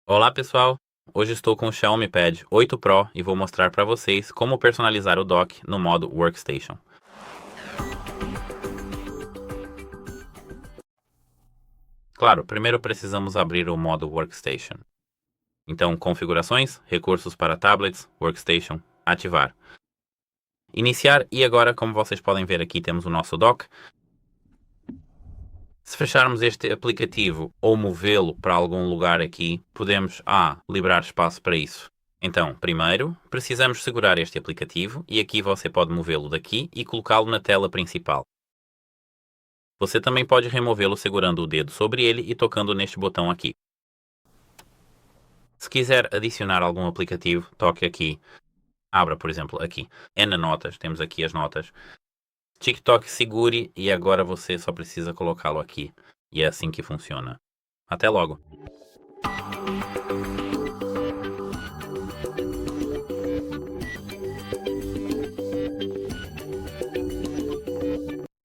Olá pessoal, hoje estou com o XIAOMI Pad 8 Pro e vou mostrar para vocês como personalizar o dock no modo Workstation. Claro, primeiro precisamos abrir o modo Workstation. Então, configurações, recursos para tablets, Workstation, ativar. Iniciar e agora, como vocês podem ver aqui, temos o nosso dock. Se fecharmos este aplicativo ou movê-lo para algum lugar aqui, podemos liberar espaço para isso. Então, primeiro, precisamos segurar este aplicativo e aqui você pode movê-lo daqui e colocá-lo na tela principal. Você também pode removê-lo segurando o dedo sobre ele e tocando neste botão aqui. Se quiser adicionar algum aplicativo, toque aqui. Abra, por exemplo, aqui. N notas, temos aqui as notas. TikTok segure e agora você só precisa colocá-lo aqui. E é assim que funciona. Até logo!